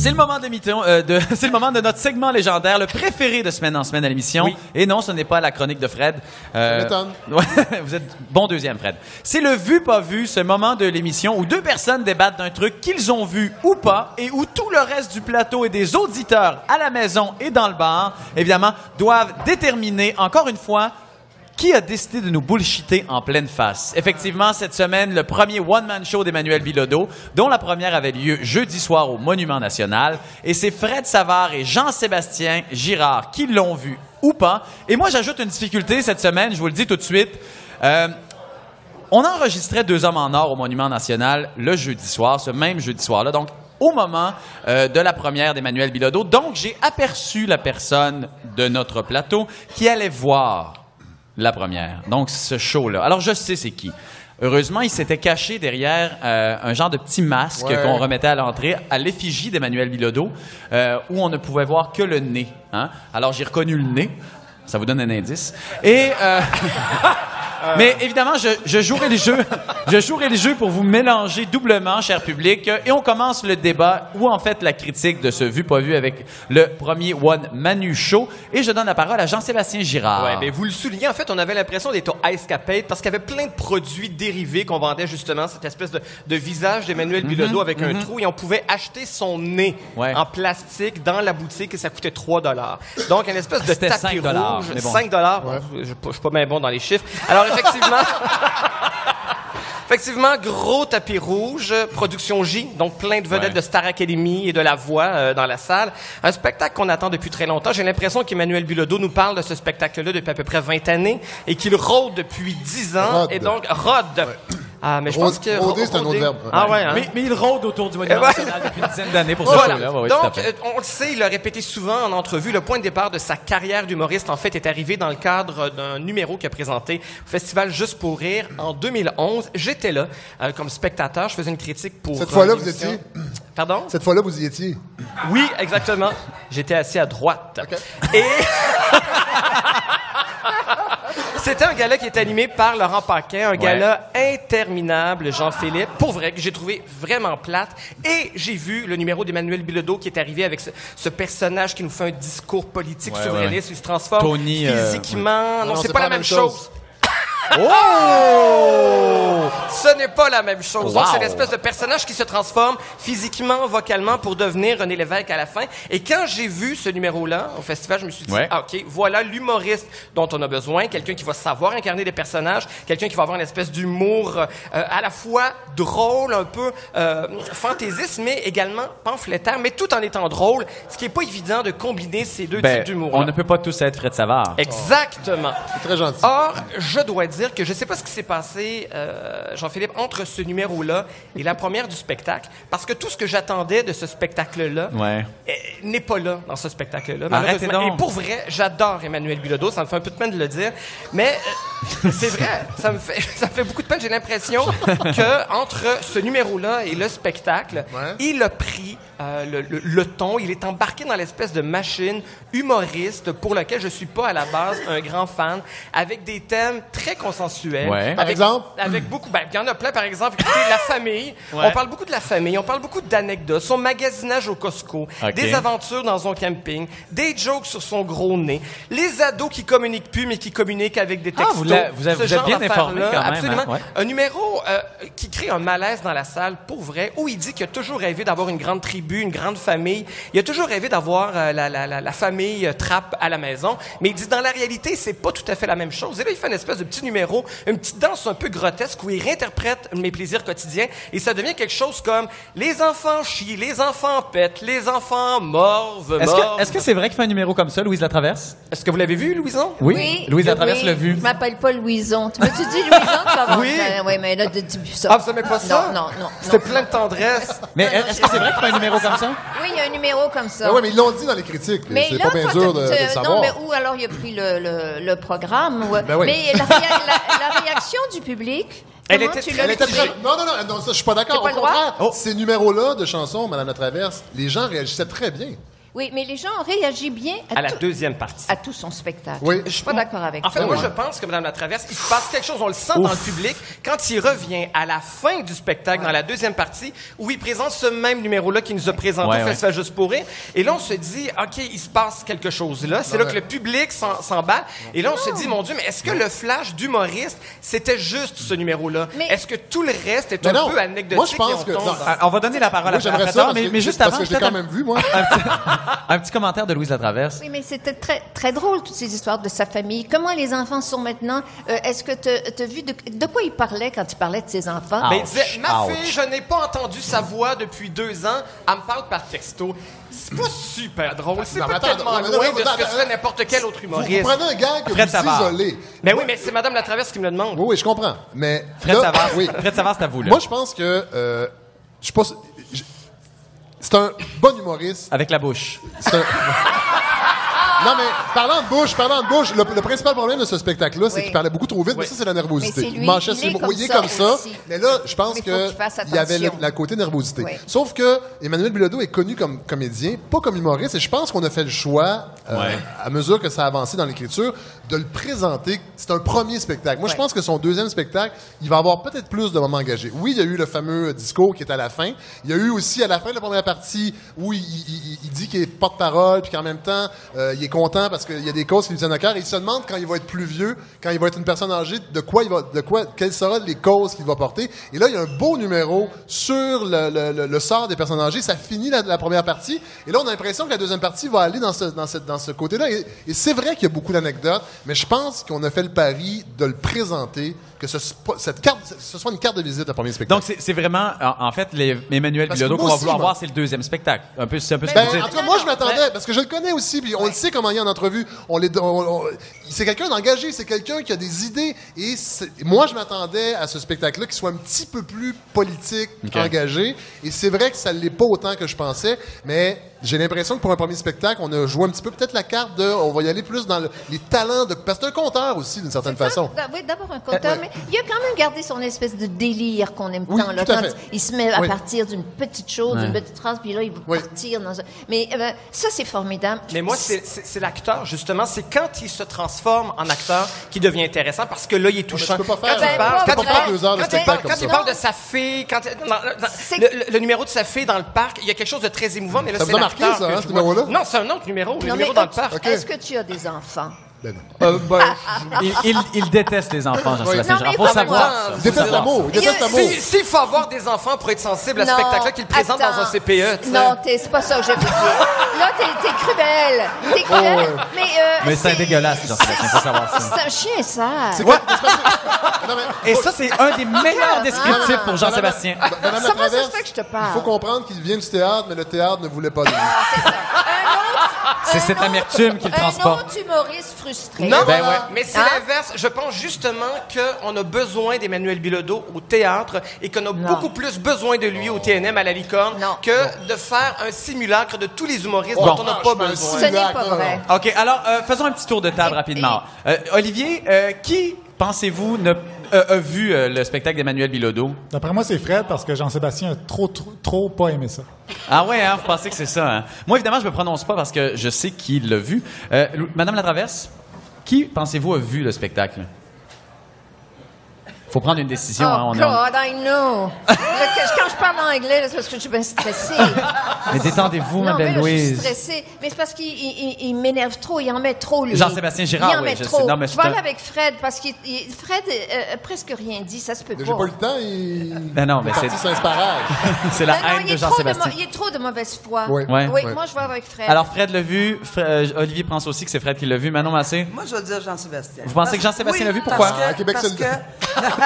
C'est le moment c'est le moment de notre segment légendaire, le préféré de semaine en semaine à l'émission. Oui. Et non, ce n'est pas la chronique de Fred. Ça m'étonne. Vous êtes bon deuxième, Fred. C'est le vu pas vu, ce moment de l'émission où deux personnes débattent d'un truc qu'ils ont vu ou pas et où tout le reste du plateau et des auditeurs à la maison et dans le bar, évidemment, doivent déterminer encore une fois qui a décidé de nous bullshiter en pleine face. Effectivement, cette semaine, le premier one-man show d'Emmanuel Bilodeau, dont la première avait lieu jeudi soir au Monument National. Et c'est Fred Savard et Jean-Sébastien Girard qui l'ont vu ou pas. Et moi, j'ajoute une difficulté cette semaine, je vous le dis tout de suite. On enregistrait Deux hommes en or au Monument National le jeudi soir, ce même jeudi soir-là. Donc, au moment de la première d'Emmanuel Bilodeau. Donc, j'ai aperçu la personne de notre plateau qui allait voir la première. Donc, ce show-là. Alors, je sais c'est qui. Heureusement, il s'était caché derrière un genre de petit masque qu'on remettait à l'entrée, à l'effigie d'Emmanuel Bilodeau, où on ne pouvait voir que le nez. Hein? Alors, j'ai reconnu le nez. Ça vous donne un indice. Et... mais évidemment, je jouerai le jeu. Je jouerai le jeu pour vous mélanger doublement, cher public. Et on commence le débat, ou en fait la critique de ce vu pas vu avec le premier One Manu Show. Et je donne la parole à Jean-Sébastien Girard. Ouais, mais vous le soulignez, en fait, on avait l'impression d'être au Ice Capade parce qu'il y avait plein de produits dérivés qu'on vendait justement, cette espèce de visage d'Emmanuel Bilodeau avec un trou, et on pouvait acheter son nez en plastique dans la boutique et ça coûtait 3 $. Donc, une espèce de tapis rouge. Bon. 5 $. Bon, je suis pas bien bon dans les chiffres. Alors, effectivement, gros tapis rouge, production J, donc plein de vedettes de Star Academy et de La Voix dans la salle. Un spectacle qu'on attend depuis très longtemps. J'ai l'impression qu'Emmanuel Bilodeau nous parle de ce spectacle-là depuis à peu près 20 années et qu'il rôde depuis 10 ans. Rôde. Et donc, rôde. Ah, mais je pense que... Rôder, c'est un autre verbe. Ah ouais, hein? Mais il rôde autour du Monument National depuis une dizaine d'années pour ce show-là. Oui, donc, on le sait, il l'a répété souvent en entrevue, le point de départ de sa carrière d'humoriste, en fait, est arrivé dans le cadre d'un numéro qu'il a présenté au Festival Juste pour rire en 2011. J'étais là comme spectateur, je faisais une critique pour... Cette fois-là, vous étiez? Pardon? Cette fois-là, vous y étiez? Oui, exactement. J'étais assis à droite. Okay. Et... C'était un gala qui est animé par Laurent Paquin, un gala interminable, Jean-Philippe, pour vrai, que j'ai trouvé vraiment plate. Et j'ai vu le numéro d'Emmanuel Bilodeau qui est arrivé avec ce personnage qui nous fait un discours politique souverainiste, il se transforme Tony, physiquement. Non, c'est pas la même chose. Oh! Ce n'est pas la même chose. Donc, c'est l'espèce de personnage qui se transforme physiquement, vocalement, pour devenir René Lévesque à la fin. Et quand j'ai vu ce numéro-là au festival, je me suis dit, OK, voilà l'humoriste dont on a besoin, quelqu'un qui va savoir incarner des personnages, quelqu'un qui va avoir une espèce d'humour à la fois drôle, un peu fantaisiste, mais également pamphlétaire, mais tout en étant drôle, ce qui n'est pas évident de combiner ces deux types d'humour. On ne peut pas tous être Fred Savard. Exactement. C'est très gentil. Or, je dois dire que je ne sais pas ce qui s'est passé, Jean-Philippe, entre ce numéro-là et la première du spectacle, parce que tout ce que j'attendais de ce spectacle-là n'est pas là dans ce spectacle-là. Arrêtez donc. Et pour vrai, j'adore Emmanuel Bilodeau, ça me fait un peu de peine de le dire, mais c'est vrai, ça me fait beaucoup de peine. J'ai l'impression que entre ce numéro-là et le spectacle, il a pris le ton, il est embarqué dans l'espèce de machine humoriste pour laquelle je suis pas à la base un grand fan, avec des thèmes très consensuels. Par exemple? Avec beaucoup, il y en a plein, par exemple, écoutez, la famille. On parle beaucoup de la famille, on parle beaucoup d'anecdotes, son magasinage au Costco, des aventures dans son camping, des jokes sur son gros nez, les ados qui communiquent plus, mais qui communiquent avec des textos. Vous êtes bien informé quand même. Absolument. Hein? Un numéro qui crée un malaise dans la salle, pour vrai, où il dit qu'il a toujours rêvé d'avoir une grande tribu, une grande famille. Il a toujours rêvé d'avoir la famille trappe à la maison. Mais il dit, dans la réalité, c'est pas tout à fait la même chose. Et là, il fait une espèce de petit numéro, une petite danse un peu grotesque où il réinterprète mes plaisirs quotidiens. Et ça devient quelque chose comme les enfants chient, les enfants pètent, les enfants morvent. Est-ce que c'est vrai qu'il fait un numéro comme ça, Louise Latraverse? Est-ce que vous l'avez vu, Louison? Oui. Louise Latraverse l'a vu. Je m'appelle pas Louison. Tu m'as-tu dit Louison? Tu vas voir. Oui. Oui, mais là, dis plus ça. Ah, vous n'aimez pas ça? Non. C'était plein de tendresse. Mais est-ce que c'est vrai qu'il fait un numéro comme ça? Oui, il y a un numéro comme ça. Oui, mais ils l'ont dit dans les critiques. C'est pas bien dur de savoir. Non, mais où alors il a pris le programme. Ben oui. Mais la réaction du public... Elle était très... Non, ça, je suis pas d'accord. T'as pas Au le droit? contraire, ces numéros-là de chansons, Madame Latraverse, les gens réagissaient très bien. Oui, mais les gens ont réagi bien à la deuxième partie. À tout son spectacle. Oui. Je suis pas d'accord avec ça. En fait, moi, je pense que Mme Latraverse, il se passe quelque chose, on le sent dans le public, quand il revient à la fin du spectacle, dans la deuxième partie, où il présente ce même numéro-là qu'il nous a présenté au Festival Juste pour rire. Et là, on se dit, OK, il se passe quelque chose là. C'est là que le public s'emballe. Et là, on se dit, mon Dieu, mais est-ce que le flash d'humoriste, c'était juste ce numéro-là? Est-ce que tout le reste est un peu anecdotique? Moi, je pense que... On va donner la parole à Fred. Mais juste avant, parce que je l'ai quand même vu, moi. Un petit commentaire de Louise Latraverse. Oui, mais c'était très, très drôle, toutes ces histoires de sa famille. Comment les enfants sont maintenant? Est-ce que tu as vu de quoi il parlait quand il parlait de ses enfants? Il disait, ma fille, je n'ai pas entendu sa voix depuis 2 ans. Elle me parle par texto. C'est pas super drôle. C'est pas tellement loin de ce que serait n'importe quel autre humoriste. Vous prenez un gars que vous isolez. Mais oui, mais c'est Mme Latraverse qui me le demande. Oui, je comprends. Mais Fred Savard, Fred Savard, c'est à vous, là. Moi, je pense que... c'est un bon humoriste. Avec la bouche. Non, mais parlant de bouche, le principal problème de ce spectacle-là, c'est qu'il parlait beaucoup trop vite, mais ça, c'est la nervosité. Mais c'est lui, il est comme ça. Aussi. Mais là, je pense qu'il y avait la côté nervosité. Oui. Sauf que Emmanuel Bilodeau est connu comme comédien, pas comme humoriste, et je pense qu'on a fait le choix, à mesure que ça a avancé dans l'écriture, de le présenter. C'est un premier spectacle. Moi, je pense que son deuxième spectacle, il va avoir peut-être plus de moments engagés. Oui, il y a eu le fameux discours qui est à la fin. Il y a eu aussi, à la fin de la première partie, où il dit qu'il est porte-parole, puis qu'en même temps, il est content parce qu'il y a des causes qui lui tiennent à cœur. Et il se demande quand il va être plus vieux, quand il va être une personne âgée, quelles seront les causes qu'il va porter. Et là, il y a un beau numéro sur le sort des personnes âgées. Ça finit la première partie. Et là, on a l'impression que la deuxième partie va aller dans ce côté-là. Et c'est vrai qu'il y a beaucoup d'anecdotes, mais je pense qu'on a fait le pari de le présenter, que ce soit une carte de visite, le premier spectacle. Donc, c'est vraiment, en fait, Emmanuel Bilodeau qu'on va vouloir voir, c'est le deuxième spectacle. C'est un peu ce que vous dites. En tout cas, moi, je m'attendais, parce que je le connais aussi, puis on le sait comment il est en entrevue. C'est quelqu'un d'engagé, c'est quelqu'un qui a des idées. Et moi, je m'attendais à ce spectacle-là qui soit un petit peu plus politique, engagé. Et c'est vrai que ça ne l'est pas autant que je pensais, mais j'ai l'impression que pour un premier spectacle, on a joué un petit peu peut-être la carte on va y aller plus dans les talents parce que c'est un conteur aussi, d'une certaine façon. Oui, d'abord un conteur, mais il a quand même gardé son espèce de délire qu'on aime tant. Là, tout à quand fait. il se met à partir d'une petite chose, d'une petite phrase, puis là, il va partir dans un... Mais ça, c'est formidable. Mais moi, c'est l'acteur, justement. C'est quand il se transforme en acteur qu'il devient intéressant, parce que là, il est touchant. Tu peux pas faire... Quand il parle de sa fille, le numéro de sa fille dans le parc, il y a quelque chose de très émouvant, mais là, c'est l'acteur. Ça vous a marqué, ça, ce numéro-là? Non, c'est un autre numéro, le numéro dans le parc. Est-ce que tu as des enfants? Il déteste les enfants, Jean-Sébastien Girard. Faut savoir. Il déteste l'amour. S'il faut avoir des enfants pour être sensible à ce spectacle-là qu'il présente dans un CPE, tu sais. Non, c'est pas ça que je veux dire. Là, t'es cruel. T'es cruel. Mais c'est dégueulasse, Jean-Sébastien, faut savoir ça. C'est un chien sale. C'est quoi? Et ça, c'est un des meilleurs descriptifs pour Jean-Sébastien. Madame Comment ça Latraverse, se fait que je te parle? il faut comprendre qu'il vient du théâtre, mais le théâtre ne voulait pas de lui. C'est ça. C'est cette amertume qui le transporte. Un autre humoriste frustré. Non, mais c'est l'inverse. Je pense justement qu'on a besoin d'Emmanuel Bilodeau au théâtre et qu'on a beaucoup plus besoin de lui au TNM à la Licorne que de faire un simulacre de tous les humoristes dont on n'a pas besoin. Ce n'est pas vrai. OK, alors, faisons un petit tour de table rapidement. Olivier, qui, pensez-vous, a vu le spectacle d'Emmanuel Bilodeau? D'après moi, c'est Fred, parce que Jean-Sébastien a trop pas aimé ça. Ah ouais, hein, vous pensez que c'est ça, hein? Moi, évidemment, je me prononce pas parce que je sais qui l'a vu. Madame Latraverse, qui, pensez-vous, a vu le spectacle? Faut prendre une décision. Oh, God, I know. Quand je parle anglais, c'est parce que je suis bien stressée. Mais détendez-vous, ma belle Louise. Je suis stressée. Mais c'est parce qu'il m'énerve trop. Il en met trop, lui. Jean-Sébastien Girard, il en met trop. sais. Non, mais je vais aller avec Fred, parce que Fred a presque rien dit. Ça se peut pas. J'ai pas eu le temps. Il mais est parti sur un sparage. C'est la haine de Jean-Sébastien. Il est trop de mauvaise foi. Oui, moi, je vais avec Fred. Alors, Fred l'a vu. Olivier pense aussi que c'est Fred qui l'a vu. Manon Massé? Moi, je vais dire Jean-Sébastien. Vous pensez que Jean-Sébastien l'a vu? Pourquoi? Québec solidaire.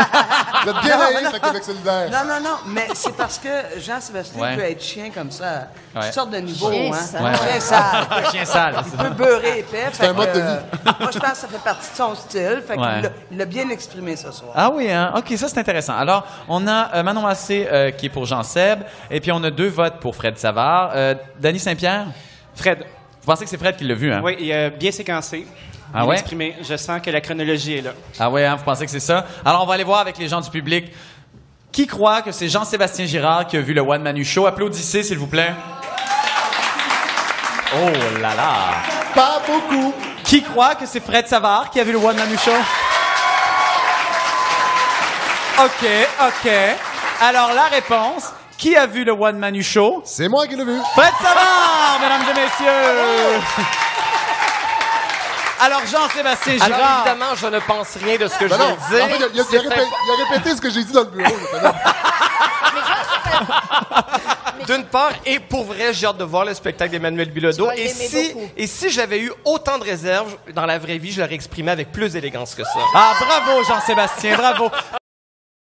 Vous êtes bien naïf à Québec solidaire. Non, mais c'est parce que Jean-Sébastien peut être chien comme ça. Toutes sortes de niveaux, Chien Chien sale. Chien sale. Il peut beurrer épais. C'est un mode de vie. Moi, je pense que ça fait partie de son style. Fait qu'il a bien exprimé ce soir. Ah oui, hein? OK, ça, c'est intéressant. Alors, on a Manon Massé qui est pour Jean-Seb, et puis on a 2 votes pour Fred Savard. Dany Saint-Pierre? Fred. Vous pensez que c'est Fred qui l'a vu, hein? Oui, il a bien séquencé. Ah ouais? Exprimé. Je sens que la chronologie est là. Ah ouais, hein? Vous pensez que c'est ça? Alors, on va aller voir avec les gens du public. Qui croit que c'est Jean-Sébastien Girard qui a vu le One Man Show? Applaudissez, s'il vous plaît. Oh là là! Pas beaucoup. Qui croit que c'est Fred Savard qui a vu le One Man Show? OK. Alors, la réponse, qui a vu le One Man Show? C'est moi qui l'ai vu. Fred Savard, mesdames et messieurs! Alors, Jean-Sébastien Girard... Alors, évidemment, je ne pense rien de ce que je viens de dire. En fait, il a répété ce que j'ai dit dans le bureau. D'une part, et pour vrai, j'ai hâte de voir le spectacle d'Emmanuel Bilodeau. Et si j'avais eu autant de réserves dans la vraie vie, je l'aurais exprimé avec plus d'élégance que ça. Ah, bravo, Jean-Sébastien, bravo.